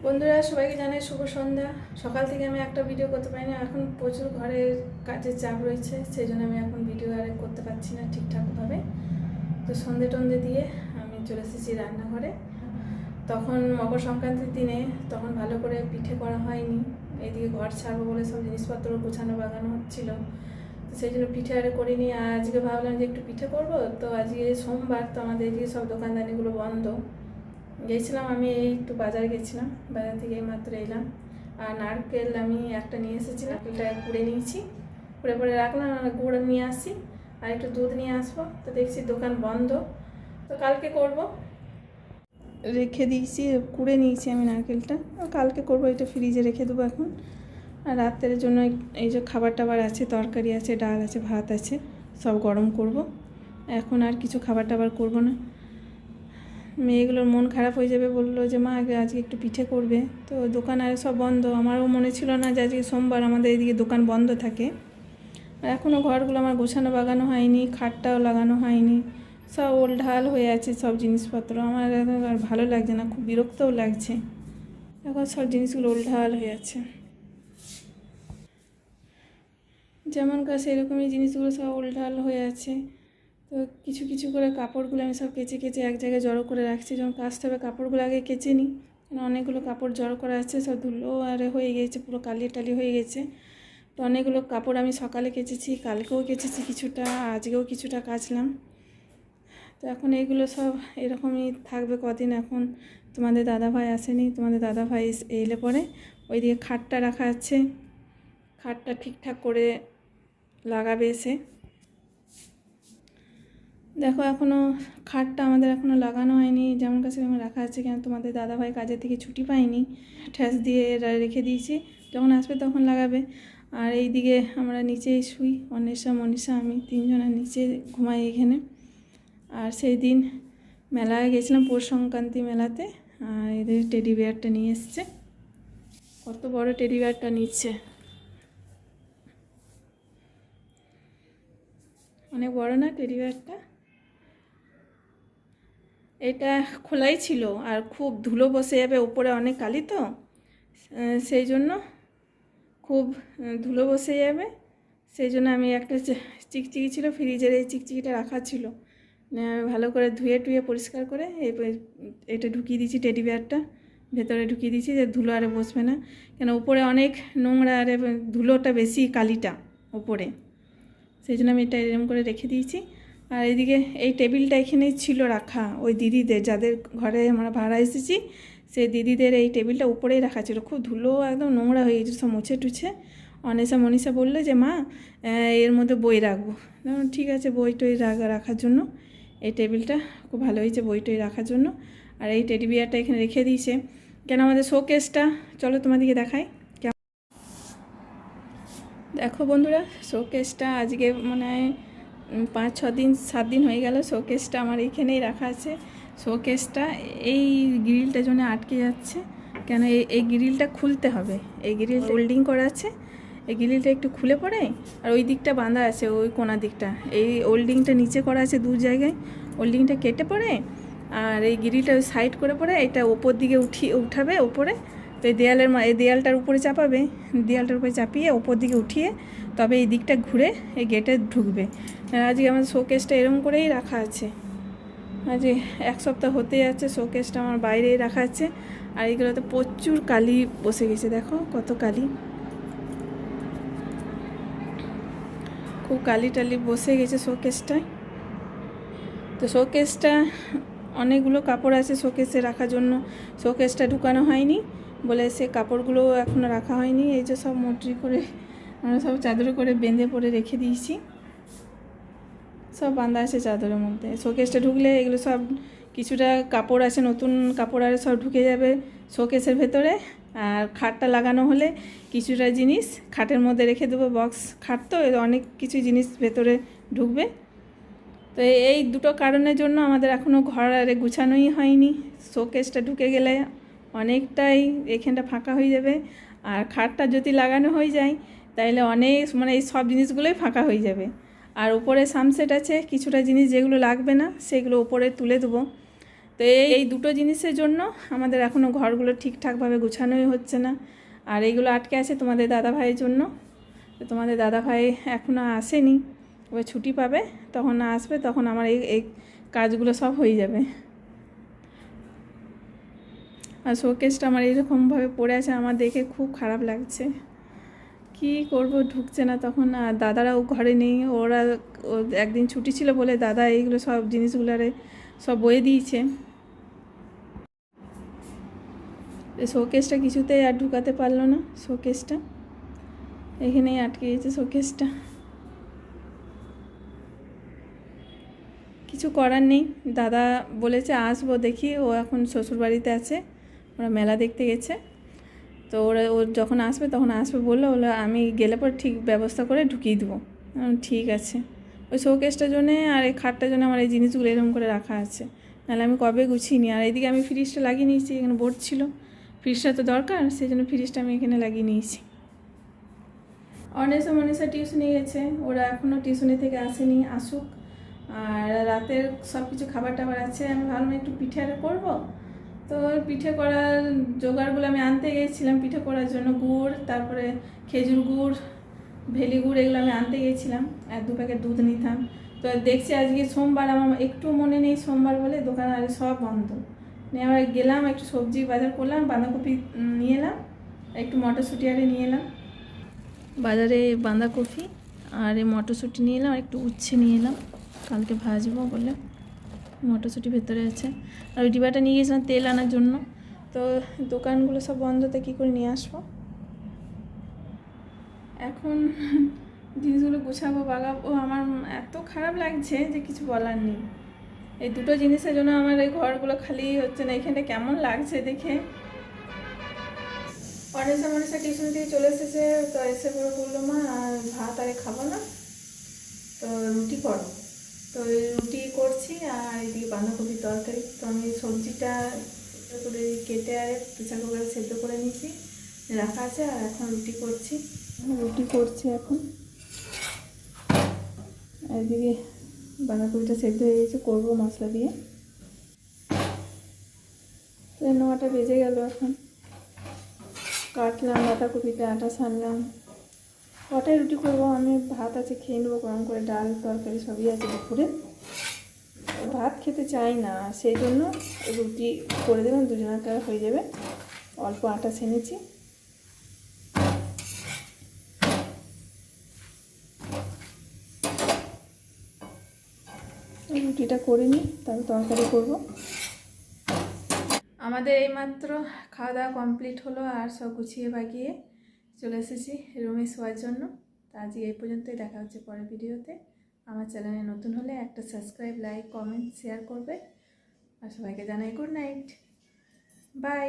বন্ধুরা সবাইকে জানাই শুভ সন্ধ্যা। সকাল থেকে আমি একটা ভিডিও করতে পারি না, এখন প্রচুর ঘরের কাজের চাপ রয়েছে, সেই জন্য আমি এখন ভিডিও আর করতে পারছি না ঠিকঠাকভাবে। তো সন্ধে টন্ধে দিয়ে আমি চলে এসেছি রান্নাঘরে। তখন মকর সংক্রান্তির দিনে তখন ভালো করে পিঠে করা হয়নি, এইদিকে ঘর ছাড়বো বলে সব জিনিসপত্র গোছানো বাগানো হচ্ছিল, তো সেই জন্য পিঠে আর করিনি। আর আজকে ভাবলাম যে একটু পিঠে করবো, তো আজকে সোমবার, তো আমাদের এদিকে সব দোকানদানিগুলো বন্ধ। গেছিলাম আমি একটু বাজারে গেছিলাম, বাজার থেকে মাত্র এলাম। আর নারকেল আমি একটা নিয়ে এসেছি, নারকেলটা কুড়ে নিয়েছি, কুড়ে পরে রাখলাম, গুড় নিয়ে আসি আর একটু দুধ নিয়ে আসবো। তো দেখছি দোকান বন্ধ, তো কালকে করব, রেখে দিয়েছি, কুড়ে নিয়েছি আমি নারকেলটা, কালকে করব, এটা ফ্রিজে রেখে দেবো এখন। আর রাতের জন্য এই যে খাবার টাবার আছে, তরকারি আছে, ডাল আছে, ভাত আছে, সব গরম করব। এখন আর কিছু খাবার টাবার করব না। মেয়েগুলোর মন খারাপ হয়ে যাবে, বললো যে মা আজকে একটু পিঠে করবে, তো দোকান আর সব বন্ধ। আমারও মনে ছিল না যে আজকে সোমবার আমাদের এদিকে দোকান বন্ধ থাকে। আর এখনও ঘরগুলো আমার গোছানো বাগানো হয়নি, খাটটাও লাগানো হয়নি, সব ওলঢাল হয়ে আছে সব জিনিসপত্র। আমার আর ভালো লাগছে না, খুব বিরক্তও লাগছে, এখন সব জিনিসগুলো ওলঢাল হয়ে আছে। যেমনকার সেরকমই জিনিসগুলো সব ওলঢাল হয়ে আছে। তো কিছু কিছু করে কাপড়গুলো আমি সব কেচে কেচে এক জায়গায় জড়ো করে রাখছি, যখন কাচতে হবে কাপড়গুলো আগে কেচে নিই, কারণ অনেকগুলো কাপড় জড়ো করা আছে, সব ধুলো আরে হয়ে গেছে, পুরো কালি টালি হয়ে গেছে। তো অনেকগুলো কাপড় আমি সকালে কেচেছি, কালকেও কেচেছি কিছুটা, আজকেও কিছুটা কাচলাম। তো এখন এইগুলো সব এরকমই থাকবে কদিন। এখন তোমাদের দাদাভাই আসেনি, তোমাদের দাদাভাই এলে পরে ওইদিকে খাটটা রাখা আছে, খাটটা ঠিকঠাক করে লাগাবে এসে। দেখো এখনও খাটটা আমাদের এখনও লাগানো হয়নি, যেমন কাছে যেমন রাখা আছে, কেন তোমাদের দাদাভাই কাজের থেকে ছুটি পাইনি, ঠ্যাস দিয়ে রেখে দিয়েছি, যখন আসবে তখন লাগাবে। আর এই দিকে আমরা নিচেই শুই, অন্বেষা মনীষা আমি তিনজনা নিচে ঘুমাই এখানে। আর সেই দিন মেলায় গেছিলাম, পৌষ সংক্রান্তি মেলাতে, আর এদের টেডি বিয়ারটা নিয়ে এসছে, কত বড় টেডি বিয়ারটা নিচ্ছে, অনেক বড় না টেডি বিয়ারটা। এটা খোলাই ছিল, আর খুব ধুলো বসে যাবে ওপরে, অনেক কালি তো, সেই জন্য খুব ধুলো বসে যাবে, সেই জন্য আমি একটা চিকচিকি ছিল ফ্রিজের, এই চিকচিকিটা রাখা ছিল, ভালো করে ধুয়ে টুয়ে পরিষ্কার করে এটা ঢুকিয়ে দিয়েছি, টেডি বিয়ারটা ভেতরে ঢুকিয়ে দিয়েছি, যে ধুলো আরে বসবে না, কেন উপরে অনেক নোংরা, আরে ধুলোটা বেশি, কালিটা ওপরে, সেই জন্য আমি এটা এরকম করে রেখে দিয়েছি। আর এদিকে এই টেবিলটা এখানেই ছিল রাখা, ওই দিদিদের যাদের ঘরে আমরা ভাড়া এসেছি, সেই দিদিদের এই টেবিলটা উপরেই রাখা ছিল, খুব ধুলো একদম নোংরা হয়ে গেছে, সব মুছে টুছে। অনিশা মনীষা বললো যে মা এর মধ্যে বই রাখবো, ঠিক আছে, বই টই রাখার জন্য এই টেবিলটা খুব ভালো হয়েছে, বই টই রাখার জন্য। আর এই টেডি বিয়ারটা এখানে রেখে দিয়েছে, কেন আমাদের শোকেসটা, চলো তোমাদেরকে দেখাই। দেখো বন্ধুরা, শোকেসটা আজকে মনে হয় 5-6 দিন 7 দিন হয়ে গেল, শোকেসটা আমার এইখানেই রাখা আছে। শোকেসটা এই গ্রিলটার জন্য আটকে যাচ্ছে, কেন এই গ্রিলটা খুলতে হবে, এই গ্রিল হোল্ডিং করা আছে, এই গ্রিলটা একটু খুলে পড়ে, আর ওই দিকটা বাঁধা আছে, ওই কোনা দিকটা, এই হোল্ডিংটা নিচে করা আছে 2 জায়গায়, হোল্ডিংটা কেটে পড়ে, আর এই গ্রিলটা ওই সাইড করে পড়ে, এটা ওপর দিকে উঠাবে ওপরে, তো এই দেয়ালটার উপরে চাপাবে, দেয়ালটার উপরে চাপিয়ে ওপর দিকে উঠিয়ে তবে এই দিকটা ঘুরে এই গেটে ঢুকবে। আজকে আমাদের শোকেসটা এরকম করেই রাখা আছে, আজ 1 সপ্তাহ হতে যাচ্ছে, শোকেসটা আমার বাইরেই রাখা আছে। আর এইগুলোতে প্রচুর কালি বসে গেছে, দেখো কত কালি, খুব কালি টালি বসে গেছে শোকেসটায়। তো শোকেসটা অনেকগুলো কাপড় আছে শোকেসে রাখার জন্য, শোকেসটা ঢুকানো হয়নি বলে সে কাপড়গুলো এখনও রাখা হয়নি। এই যে সব মোটরি করে আমরা সব চাদরে করে বেঁধে পরে রেখে দিয়েছি, সব বাঁধা আছে চাদরের মধ্যে। শোকেসটা ঢুকলে এগুলো সব কিছুটা কাপড় আছে, নতুন কাপড় আর সব ঢুকে যাবে শোকেসের ভেতরে। আর খাটটা লাগানো হলে কিছুটা জিনিস খাটের মধ্যে রেখে দেবো, বক্স খাট তো, অনেক কিছু জিনিস ভেতরে ঢুকবে। তো এই দুটো কারণের জন্য আমাদের এখনও ঘর আরে গুছানোই হয়নি। শোকেসটা ঢুকে গেলে অনেকটাই এখানটা ফাঁকা হয়ে যাবে, আর খাটটা যদি লাগানো হয়ে যায় তাহলে অনেক মানে এই সব জিনিসগুলোই ফাঁকা হয়ে যাবে। আর উপরে সানসেট আছে, কিছুটা জিনিস যেগুলো লাগবে না সেগুলো উপরে তুলে দেবো। তো তো এই দুটো জিনিসের জন্য আমাদের এখনও ঘরগুলো ঠিকঠাকভাবে গুছানোই হচ্ছে না। আর এইগুলো আটকে আছে তোমাদের দাদাভাইয়ের জন্য। তো তোমাদের দাদাভাই এখনও আসেনি, এবার ছুটি পাবে তখন আসবে, তখন আমার এই কাজগুলো সব হয়ে যাবে। আর শোকেসটা আমার এইরকমভাবে পড়ে আছে, আমার দেখে খুব খারাপ লাগছে। কি করব, ঢুকছে না তখন। আর দাদারাও ঘরে নেই, ওরা একদিন ছুটি ছিল বলে দাদা এইগুলো সব জিনিসগুলারে সব বয়ে দিয়েছে। শোকেসটা কিছুতেই আর ঢুকাতে পারলো না, শোকেসটা এখানেই আটকে গেছে শোকেসটা। কিছু করার নেই, দাদা বলেছে আসবো, দেখি ও এখন শ্বশুরবাড়িতে আছে, ওরা মেলা দেখতে গেছে। তো ও যখন আসবে তখন আসবে বললো, আমি গেলে পর ঠিক ব্যবস্থা করে ঢুকিয়ে দেবো। ঠিক আছে। ওই শোকেসটার জন্যে আর এই খাটটার জন্য আমার এই জিনিসগুলো এরকম করে রাখা আছে, নাহলে আমি কবে গুছিয়ে নিই। আর এইদিকে আমি ফ্রিজটা লাগিয়ে নিয়েছি, এখানে বোর্ড ছিল, ফ্রিজটা তো দরকার, সেই জন্য ফ্রিজটা আমি এখানে লাগিয়ে নিয়েছি। অনেসা মনীষা টিউশনে গেছে, ওরা এখনও টিউশনি থেকে আসেনি, আসুক। আর রাতের সব কিছু খাবার টাবার আছে, আমি ভাবলাম একটু পিঠে করবো। তো পিঠে করার জোগাড়গুলো আমি আনতে গিয়েছিলাম পিঠে করার জন্য, গুড়, তারপরে খেজুর গুড়, ভেলি গুড়, এগুলো আমি আনতে গিয়েছিলাম, আর 2 প্যাকেট দুধ নিতাম। তো দেখছি আজকে সোমবার, আমার একটু মনে নেই সোমবার বলে দোকান আর সব বন্ধ। নিয়ে আবার গেলাম, একটু সবজি বাজার করলাম, বাঁধাকপি নিয়ে এলাম, একটু মটরশুঁটি আরে নিয়ে এলাম বাজারে, বাঁধাকপি আর এই মটরশুঁটি নিয়ে এলাম, আর একটু উচ্ছে নিয়ে এলাম, কালকে ভাজবো বলে মটরশুঁটি ভেতরে আছে। আর ওই ডিবাটা নিয়ে গেছিলাম তেল আনার জন্য। তো দোকানগুলো সব বন্ধতে কী করে নিয়ে আসবো, এখন জিনিসগুলো গুছাবো, বাগাবো। আমার এত খারাপ লাগছে যে কিছু বলার নেই। এই দুটো জিনিসের জন্য আমার এই ঘরগুলো খালি হচ্ছে না। এখানটা কেমন লাগছে দেখে। অনেসা টিউশন থেকে চলে এসেছে, তো এসে পরে বললো, মা আর ভাত আরে খাবো না, তো রুটি করো। তো রুটি করছি, আর এদিকে বাঁধাকপির তরকারি। তো আমি সবজিটা করে কেটে আর প্রেসার কুকারে সেদ্ধ করে নিয়েছি, রাখা আছে, আর এখন রুটি করছি এখন। এদিকে বাঁধাকপিটা সেদ্ধ হয়ে গেছে, করবো মশলা দিয়ে। 9টা বেজে গেল, এখন কাটলাম বাঁধাকপিটা, আটা সানলাম, কটায় রুটি করবো। আমি ভাত আছে, খেয়ে নেবো গরম করে, ডাল তরকারি সবই আছে দুপুরে। ভাত খেতে চাই না, সেই জন্য রুটি করে দেবেন, দুজনের হয়ে যাবে। অল্প আটা ছেনেছি। রুটিটা করে নিই, তারপর তরকারি করবো। আমাদের এইমাত্র খাওয়া দাওয়া কমপ্লিট হলো, আর সব গুছিয়ে বাগিয়ে চলে এসেছি রুমে শোয়ার জন্য। তো আজকে এই পর্যন্তই, দেখা হচ্ছে পরের ভিডিওতে। আমার চ্যানেলে নতুন হলে একটা সাবস্ক্রাইব, লাইক, কমেন্ট, শেয়ার করবে। আর সবাইকে জানাই গুড নাইট, বাই।